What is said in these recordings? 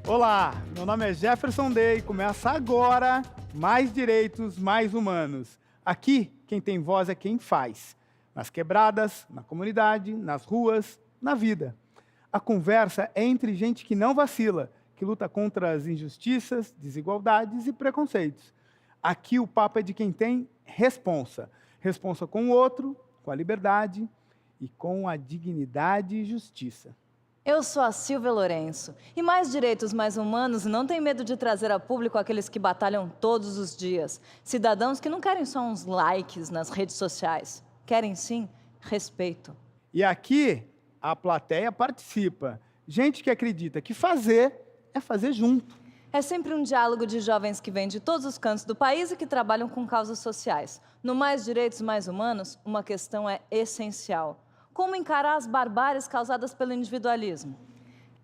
Olá, meu nome é Jefferson Day e começa agora Mais Direitos, Mais Humanos. Aqui, quem tem voz é quem faz. Nas quebradas, na comunidade, nas ruas, na vida. A conversa é entre gente que não vacila, que luta contra as injustiças, desigualdades e preconceitos. Aqui o papo é de quem tem responsa. Responsa com o outro, com a liberdade e com a dignidade e justiça. Eu sou a Silvia Lourenço. E Mais Direitos, Mais Humanos não tem medo de trazer a público aqueles que batalham todos os dias. Cidadãos que não querem só uns likes nas redes sociais. Querem, sim, respeito. E aqui a plateia participa. Gente que acredita que fazer é fazer junto. É sempre um diálogo de jovens que vêm de todos os cantos do país e que trabalham com causas sociais. No Mais Direitos, Mais Humanos, uma questão é essencial. Como encarar as barbáries causadas pelo individualismo?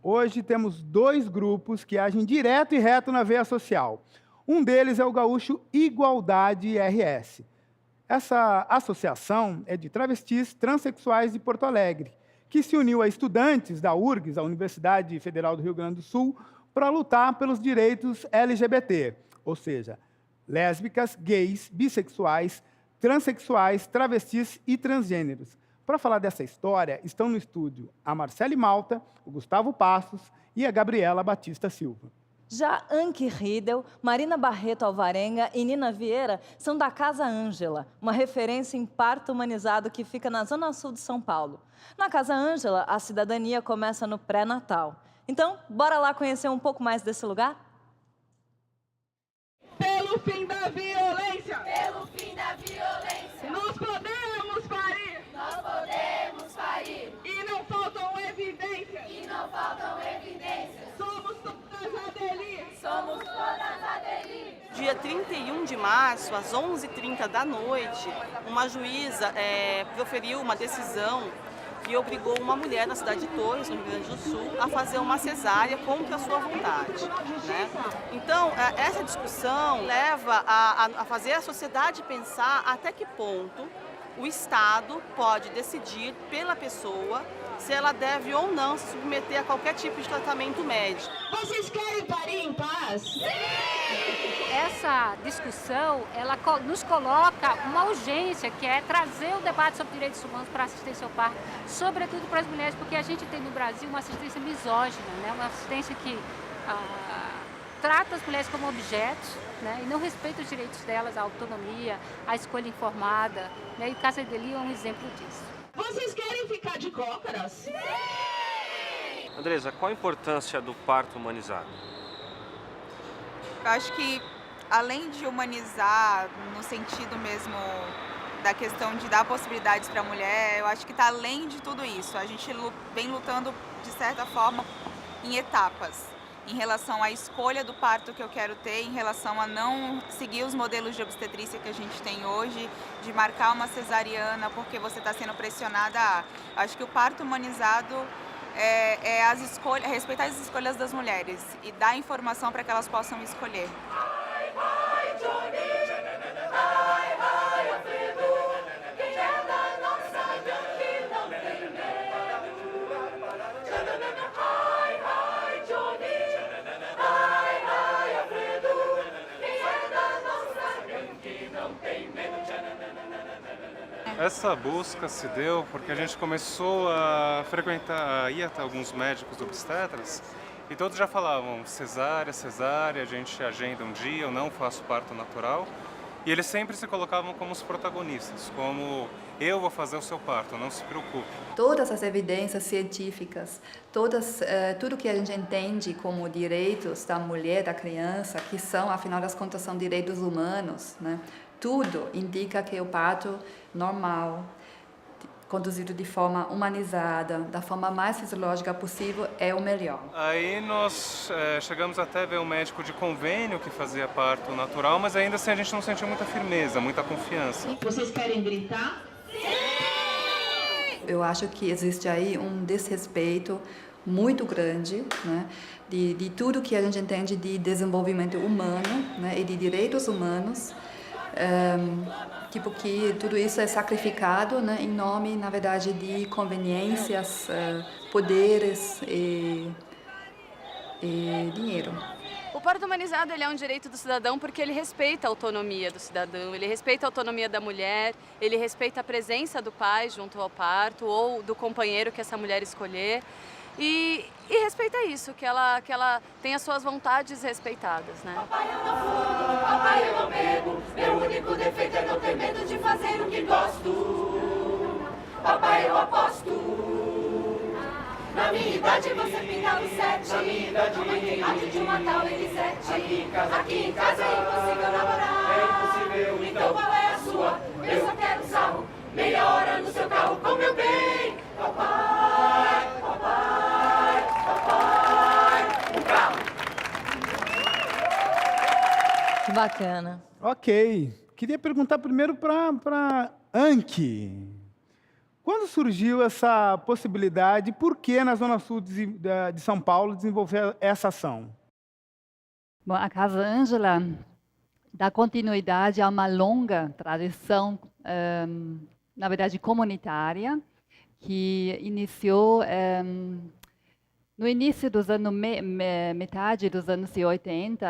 Hoje temos dois grupos que agem direto e reto na veia social. Um deles é o Gaúcho Igualdade RS. Essa associação é de travestis transexuais de Porto Alegre, que se uniu a estudantes da URGS, a Universidade Federal do Rio Grande do Sul, para lutar pelos direitos LGBT, ou seja, lésbicas, gays, bissexuais, transexuais, travestis e transgêneros. Para falar dessa história, estão no estúdio a Marcele Malta, o Gustavo Passos e a Gabriela Batista Silva. Já Anki Riedel, Marina Barreto Alvarenga e Nina Vieira são da Casa Ângela, uma referência em parto humanizado que fica na Zona Sul de São Paulo. Na Casa Ângela, a cidadania começa no pré-natal. Então, bora lá conhecer um pouco mais desse lugar? Pelo fim da violência! Pelo fim da violência! Nós podemos parir! Nós podemos parir! E não faltam evidências! E não faltam evidências! Somos todas Adeli! Somos todas Adeli! Dia 31 de março, às 11h30 da noite, uma juíza proferiu uma decisão que obrigou uma mulher na cidade de Torres, no Rio Grande do Sul, a fazer uma cesárea contra a sua vontade, né? Então, essa discussão leva a fazer a sociedade pensar até que ponto o Estado pode decidir pela pessoa se ela deve ou não se submeter a qualquer tipo de tratamento médico. Vocês querem parir em paz? Essa discussão, ela nos coloca uma urgência, que é trazer o debate sobre direitos humanos para a assistência ao parto, sobretudo para as mulheres, porque a gente tem no Brasil uma assistência misógina, né? Uma assistência que trata as mulheres como objetos, né? E não respeita os direitos delas, a autonomia, a escolha informada, né? E o caso Adeli é um exemplo disso. Vocês querem ficar de cócoras? Sim! Andresa, qual a importância do parto humanizado? Eu acho que, além de humanizar, no sentido mesmo da questão de dar possibilidades para a mulher, eu acho que está além de tudo isso. A gente vem lutando, de certa forma, em etapas, em relação à escolha do parto que eu quero ter, em relação a não seguir os modelos de obstetrícia que a gente tem hoje, de marcar uma cesariana porque você está sendo pressionada a... Acho que o parto humanizado é respeitar as escolhas das mulheres e dar informação para que elas possam escolher. Essa busca se deu porque a gente começou a frequentar, ir até alguns médicos obstetras e todos já falavam cesárea, cesárea, a gente agenda um dia, eu não faço parto natural. E eles sempre se colocavam como os protagonistas, como eu vou fazer o seu parto, não se preocupe. Todas as evidências científicas, tudo que a gente entende como direitos da mulher, da criança, que são, afinal das contas, são direitos humanos, né? Tudo indica que o parto normal, conduzido de forma humanizada, da forma mais fisiológica possível, é o melhor. Aí nós chegamos até a ver um médico de convênio que fazia parto natural, mas ainda assim a gente não sentiu muita firmeza, muita confiança. Vocês querem gritar? Eu acho que existe aí um desrespeito muito grande, né, de tudo que a gente entende de desenvolvimento humano, né, e de direitos humanos. Que tudo isso é sacrificado, né, em nome, na verdade, de conveniências, poderes e dinheiro. O parto humanizado ele é um direito do cidadão porque ele respeita a autonomia do cidadão, ele respeita a autonomia da mulher, ele respeita a presença do pai junto ao parto ou do companheiro que essa mulher escolher e respeita isso, que ela tenha suas vontades respeitadas, né? Papai, eu não fumo, papai, eu não bebo, meu único defeito é não ter medo de fazer o que gosto. Papai, eu aposto. Na minha idade você pinta os 7. Na minha idade mamãe tem arte de uma tal Elisete. Aqui em casa é impossível namorar. É impossível, então qual é a sua? Eu só quero sarro, meia hora no seu carro com meu bem. Papai, papai, papai, o carro. Que bacana. Ok. Queria perguntar primeiro para Anki. Quando surgiu essa possibilidade, por que na Zona Sul de São Paulo desenvolver essa ação? Bom, a Casa Ângela dá continuidade a uma longa tradição, na verdade, comunitária, que iniciou no início dos anos, metade dos anos 80,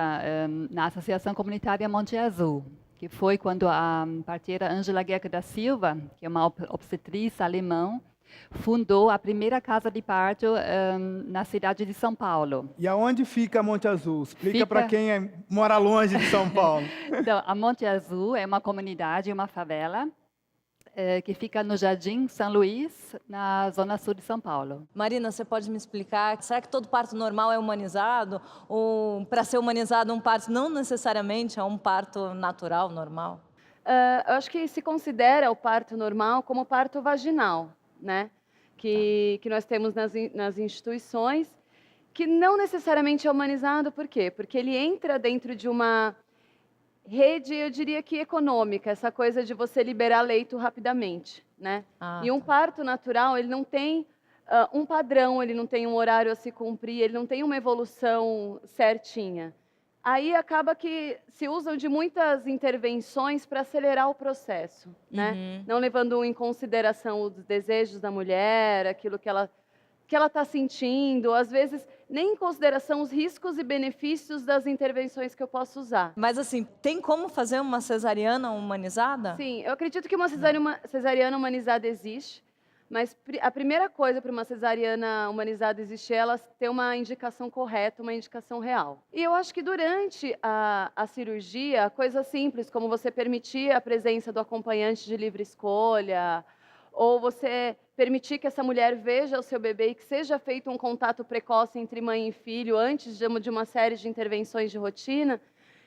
na Associação Comunitária Monte Azul, que foi quando a parteira Ângela Guerca da Silva, que é uma obstetriz alemã, fundou a primeira casa de parto na cidade de São Paulo. E aonde fica Monte Azul? Explica para quem mora longe de São Paulo. Então, a Monte Azul é uma comunidade, uma favela, que fica no Jardim São Luís, na zona sul de São Paulo. Marina, você pode me explicar, será que todo parto normal é humanizado? Ou para ser humanizado um parto não necessariamente é um parto natural, normal? Eu acho que se considera o parto normal como parto vaginal, né? Que nós temos nas instituições, que não necessariamente é humanizado, por quê? Porque ele entra dentro de uma rede, eu diria que econômica, essa coisa de você liberar leito rapidamente, né? E um parto natural, ele não tem um padrão, ele não tem um horário a se cumprir, ele não tem uma evolução certinha. Aí acaba que se usam de muitas intervenções para acelerar o processo, né? Não levando em consideração os desejos da mulher, aquilo que ela está sentindo, às vezes nem em consideração os riscos e benefícios das intervenções que eu posso usar. Mas assim, tem como fazer uma cesariana humanizada? Sim, eu acredito que uma cesariana humanizada existe, mas a primeira coisa para uma cesariana humanizada existir é ela ter uma indicação correta, uma indicação real. E eu acho que durante a cirurgia, coisas simples, como você permitir a presença do acompanhante de livre escolha, ou você permitir que essa mulher veja o seu bebê e que seja feito um contato precoce entre mãe e filho antes de uma série de intervenções de rotina,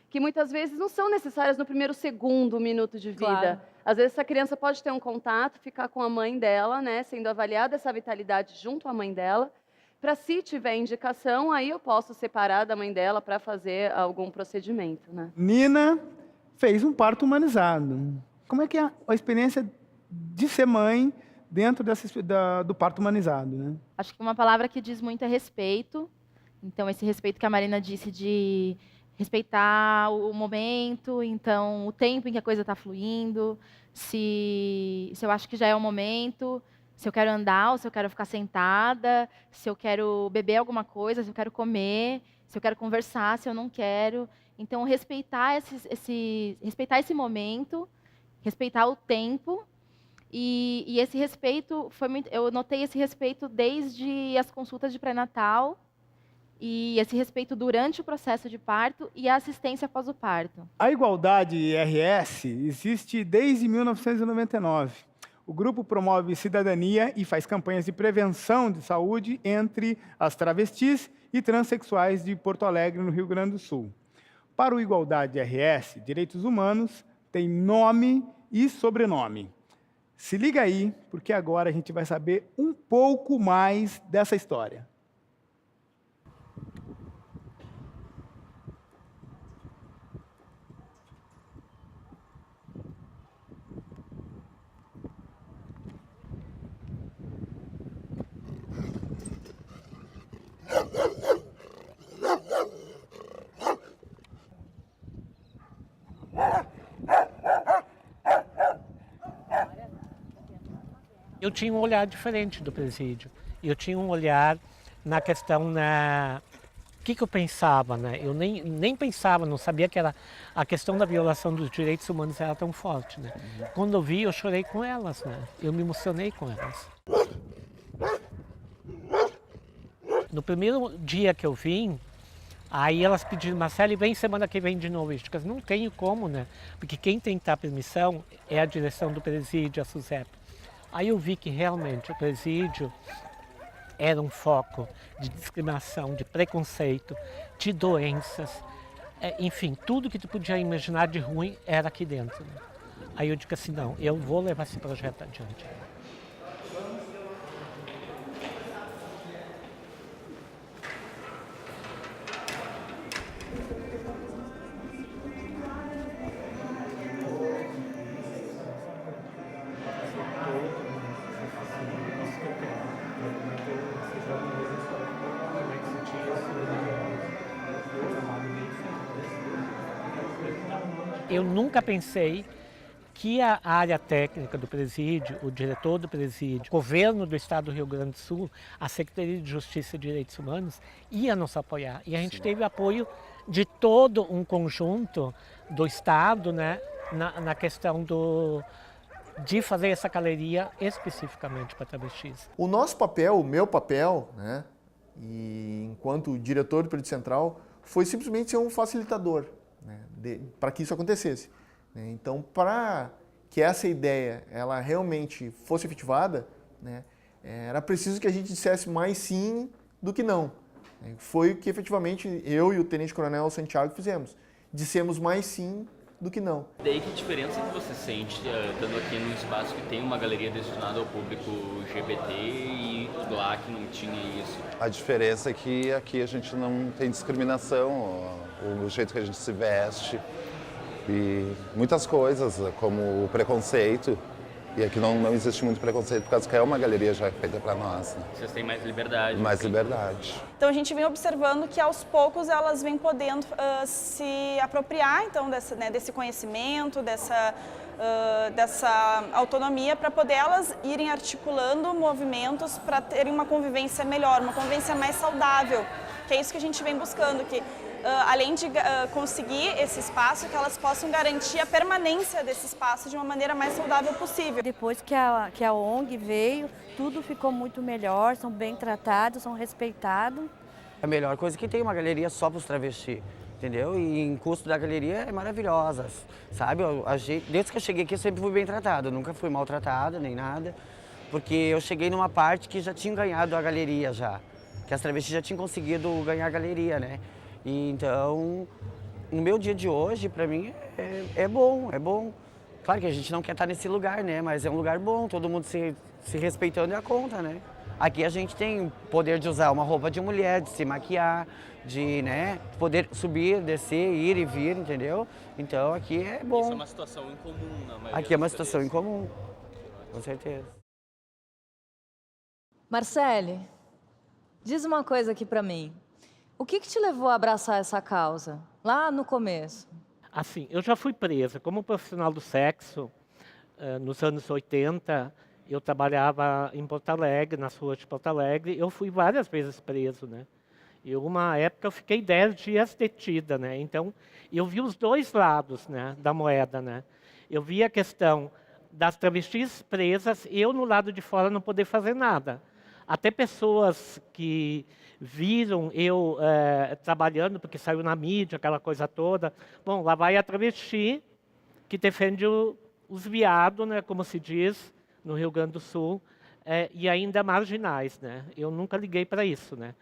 que muitas vezes não são necessárias no primeiro segundo minuto de vida. Claro. Às vezes essa criança pode ter um contato, ficar com a mãe dela, né, sendo avaliada essa vitalidade junto à mãe dela, para se tiver indicação, aí eu posso separar da mãe dela para fazer algum procedimento, né? Nina fez um parto humanizado. Como é que é a experiência de ser mãe dentro do parto humanizado, né? Acho que uma palavra que diz muito é respeito. Então, esse respeito que a Marina disse de respeitar o momento, então, o tempo em que a coisa está fluindo, se eu acho que já é o momento, se eu quero andar ou se eu quero ficar sentada, se eu quero beber alguma coisa, se eu quero comer, se eu quero conversar, se eu não quero. Então, respeitar esse momento, respeitar o tempo. E esse respeito, eu notei esse respeito desde as consultas de pré-natal, e esse respeito durante o processo de parto e a assistência após o parto. A Igualdade RS existe desde 1999. O grupo promove cidadania e faz campanhas de prevenção de saúde entre as travestis e transexuais de Porto Alegre, no Rio Grande do Sul. Para o Igualdade RS, direitos humanos têm nome e sobrenome. Se liga aí, porque agora a gente vai saber um pouco mais dessa história. Eu tinha um olhar diferente do presídio. Eu tinha um olhar na questão que eu pensava, né? Eu nem pensava, não sabia que era a questão da violação dos direitos humanos era tão forte, né? Quando eu vi, eu chorei com elas, né? Eu me emocionei com elas. No primeiro dia que eu vim, aí elas pediram, Marcele, vem semana que vem de novo. Eu disse, não tenho como, né? Porque quem tem que dar permissão é a direção do presídio, a SUSEP. Aí eu vi que realmente o presídio era um foco de discriminação, de preconceito, de doenças, enfim, tudo que tu podia imaginar de ruim era aqui dentro. Né? Aí eu digo assim, não, eu vou levar esse projeto adiante. Eu nunca pensei que a área técnica do presídio, o diretor do presídio, o governo do estado do Rio Grande do Sul, a Secretaria de Justiça e Direitos Humanos ia nos apoiar. E a gente teve apoio de todo um conjunto do estado, né, na questão de fazer essa galeria especificamente para travestis. O nosso papel, o meu papel, né, e enquanto diretor do Presídio Central, foi simplesmente ser um facilitador, né, para que isso acontecesse. Né. Então, para que essa ideia ela realmente fosse efetivada, né, era preciso que a gente dissesse mais sim do que não. Foi o que efetivamente eu e o Tenente Coronel Santiago fizemos. Dissemos mais sim do que não. Daí que diferença que você sente estando aqui num espaço que tem uma galeria destinada ao público LGBT e lá que não tinha isso? A diferença é que aqui a gente não tem discriminação, o jeito que a gente se veste e muitas coisas, como o preconceito. E aqui não existe muito preconceito, por causa que é uma galeria já feita para nós. Né? Vocês têm mais liberdade. Mais liberdade. Então a gente vem observando que aos poucos elas vêm podendo se apropriar então, desse conhecimento, dessa autonomia, para poder elas irem articulando movimentos para terem uma convivência melhor, uma convivência mais saudável. Que é isso que a gente vem buscando, que além de conseguir esse espaço, que elas possam garantir a permanência desse espaço de uma maneira mais saudável possível. Depois que a ONG veio, tudo ficou muito melhor, são bem tratados, são respeitados. A melhor coisa é que tem uma galeria só para os travestis, entendeu? E em custo da galeria é maravilhosa, sabe? Desde que eu cheguei aqui eu sempre fui bem tratado, eu nunca fui maltratada nem nada, porque eu cheguei numa parte que já tinham ganhado a galeria já, que as travestis já tinham conseguido ganhar a galeria, né? E então, no meu dia de hoje, para mim, é bom, é bom. Claro que a gente não quer estar nesse lugar, né? Mas é um lugar bom, todo mundo se respeitando é a conta, né? Aqui a gente tem o poder de usar uma roupa de mulher, de se maquiar, de, né, poder subir, descer, ir e vir, entendeu? Então aqui é bom. Isso é uma situação incomum na maioria. Aqui é uma situação incomum, com certeza. Marcele, diz uma coisa aqui para mim. O que te levou a abraçar essa causa, lá no começo? Assim, eu já fui presa como profissional do sexo. Nos anos 80, eu trabalhava em Porto Alegre, nas ruas de Porto Alegre. Eu fui várias vezes preso, né? E uma época eu fiquei 10 dias detida, né? Então, eu vi os dois lados, né, da moeda, né? Eu vi a questão das travestis presas, eu no lado de fora não poder fazer nada. Até pessoas que viram eu trabalhando, porque saiu na mídia, aquela coisa toda. Bom, lá vai a travesti que defende os viados, né, como se diz, no Rio Grande do Sul, e ainda marginais, né? Eu nunca liguei para isso, né?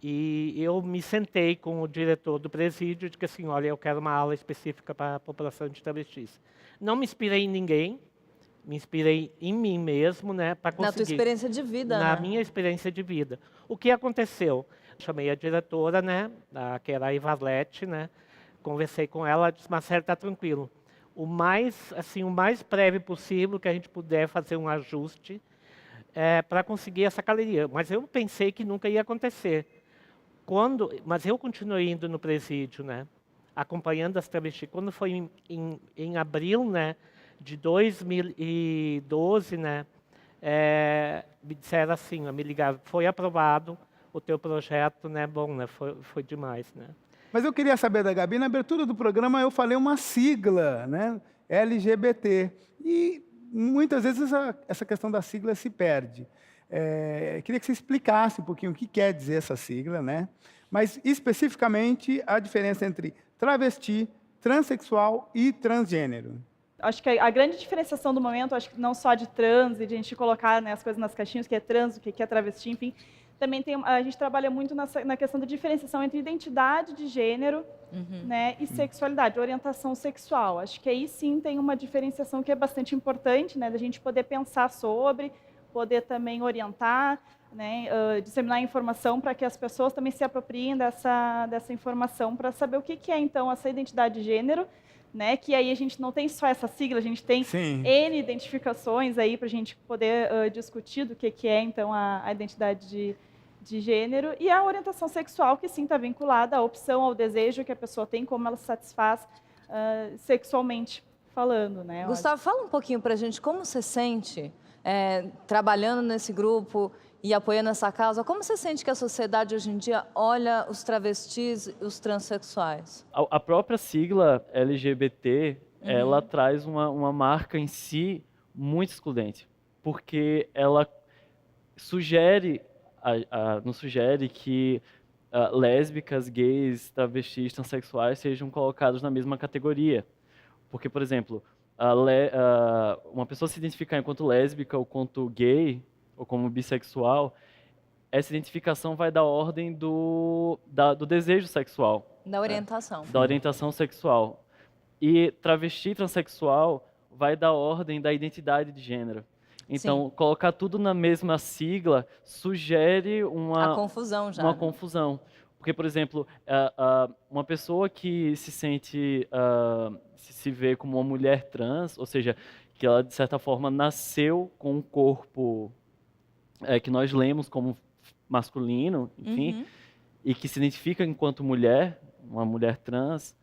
E eu me sentei com o diretor do presídio e disse assim, olha, eu quero uma aula específica para a população de travestis. Não me inspirei em ninguém, me inspirei em mim mesmo, né, para conseguir. Na tua experiência de vida, Na né? minha experiência de vida. O que aconteceu? Chamei a diretora, né, que era a Ivalete, né, conversei com ela, disse, Marcelo, está tranquilo. O mais breve possível que a gente puder fazer um ajuste para conseguir essa galeria. Mas eu pensei que nunca ia acontecer. Mas eu continuei indo no presídio, né, acompanhando as travestis. Quando foi em abril, né, de 2012, né, me disseram assim, me ligaram, foi aprovado o teu projeto, né, bom, né, foi demais, né. Mas eu queria saber da Gabi, na abertura do programa eu falei uma sigla, né, LGBT, e muitas vezes essa questão da sigla se perde. Queria que você explicasse um pouquinho o que quer dizer essa sigla, né, mas especificamente a diferença entre travesti, transexual e transgênero. Acho que a grande diferenciação do momento, acho que não só de trans e de a gente colocar, né, as coisas nas caixinhas, o que é trans, o que é travesti, enfim, também a gente trabalha muito na questão da diferenciação entre identidade de gênero, né, e sexualidade, orientação sexual. Acho que aí sim tem uma diferenciação que é bastante importante, né, da gente poder pensar sobre, poder também orientar, né, disseminar informação para que as pessoas também se apropriem dessa informação para saber o que é então essa identidade de gênero, né, que aí a gente não tem só essa sigla, a gente tem N identificações aí para a gente poder discutir do que é então a identidade de gênero, e a orientação sexual, que sim está vinculada à opção, ao desejo que a pessoa tem, como ela se satisfaz sexualmente falando, né. Gustavo, fala um pouquinho para a gente como você sente trabalhando nesse grupo e apoiando essa causa. Como você sente que a sociedade hoje em dia olha os travestis e os transexuais? A própria sigla LGBT, ela traz uma marca em si muito excludente, porque ela sugere, não sugere que lésbicas, gays, travestis, transexuais sejam colocados na mesma categoria. Porque, por exemplo, uma pessoa se identificar enquanto lésbica ou quanto gay, ou como bissexual, essa identificação vai da ordem do desejo sexual. Da orientação. Da orientação sexual. E travesti transexual vai da ordem da identidade de gênero. Então, colocar tudo na mesma sigla sugere a confusão já. Uma confusão. Porque, por exemplo, uma pessoa que se sente, se vê como uma mulher trans, ou seja, que ela, de certa forma, nasceu com um corpo que nós lemos como masculino, enfim, e que se identifica enquanto mulher, uma mulher trans,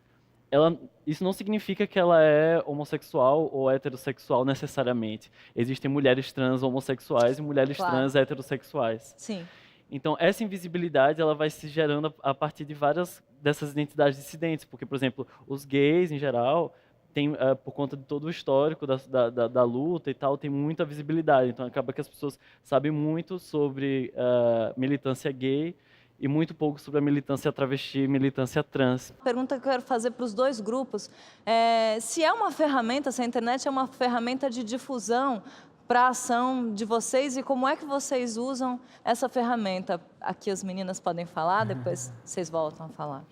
isso não significa que ela é homossexual ou heterossexual necessariamente. Existem mulheres trans homossexuais e mulheres trans heterossexuais. Sim. Então, essa invisibilidade ela vai se gerando a partir de várias dessas identidades dissidentes, porque, por exemplo, os gays, em geral, por conta de todo o histórico da luta e tal, tem muita visibilidade. Então, acaba que as pessoas sabem muito sobre militância gay e muito pouco sobre a militância travesti e militância trans. Pergunta que eu quero fazer para os dois grupos. Se é uma ferramenta, se a internet é uma ferramenta de difusão para a ação de vocês e como é que vocês usam essa ferramenta? Aqui as meninas podem falar, depois vocês voltam a falar.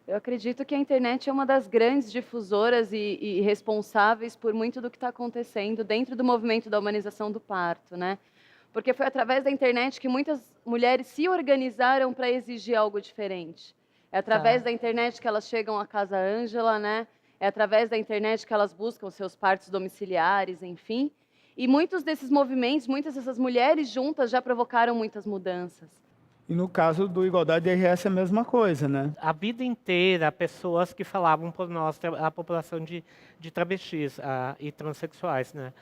Eu acredito que a internet é uma das grandes difusoras e responsáveis por muito do que está acontecendo dentro do movimento da humanização do parto, né? Porque foi através da internet que muitas mulheres se organizaram para exigir algo diferente. É através da internet que elas chegam à Casa Ângela, né? É através da internet que elas buscam seus partos domiciliares, enfim. E muitos desses movimentos, muitas dessas mulheres juntas já provocaram muitas mudanças. E no caso do Igualdade RS é a mesma coisa, né? A vida inteira, pessoas que falavam por nós, a população de travestis e transexuais, né?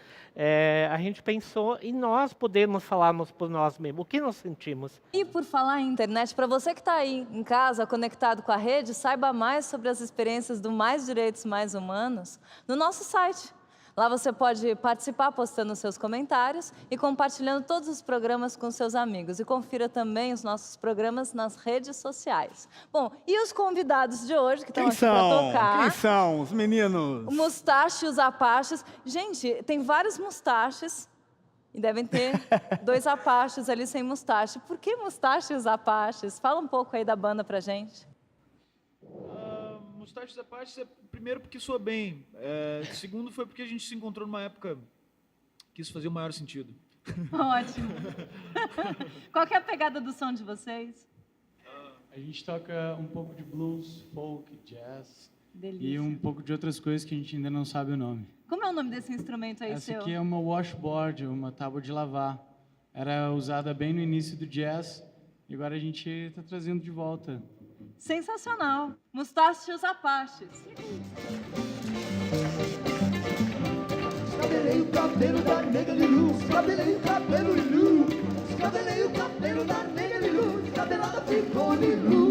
A gente pensou em nós podermos falarmos por nós mesmos, o que nós sentimos. E por falar em internet, para você que está aí em casa, conectado com a rede, saiba mais sobre as experiências do Mais Direitos, Mais Humanos no nosso site. Lá você pode participar postando seus comentários e compartilhando todos os programas com seus amigos. E confira também os nossos programas nas redes sociais. Bom, e os convidados de hoje que estão aqui para tocar? Quem são os meninos? O Mustache e os Apaches. Gente, tem vários Mustaches e devem ter 2 Apaches ali sem mustache. Por que Mustache e os Apaches? Fala um pouco aí da banda pra gente. Mustache e Apaches primeiro porque soa bem, segundo foi porque a gente se encontrou numa época que isso fazia o maior sentido. Ótimo. Qual que é a pegada do som de vocês? A gente toca um pouco de blues, folk, jazz. Delícia. E um pouco de outras coisas que a gente ainda não sabe o nome. Como é o nome desse instrumento aí Essa seu? aqui é uma washboard, uma tábua de lavar. Era usada bem no início do jazz e agora a gente está trazendo de volta. Sensacional. Mustache e os Apaches. Escabelei o cabelo da nega Lilu, escabelei o cabelo Lilu, escabelei o cabelo da nega Lilu, escabelei Icone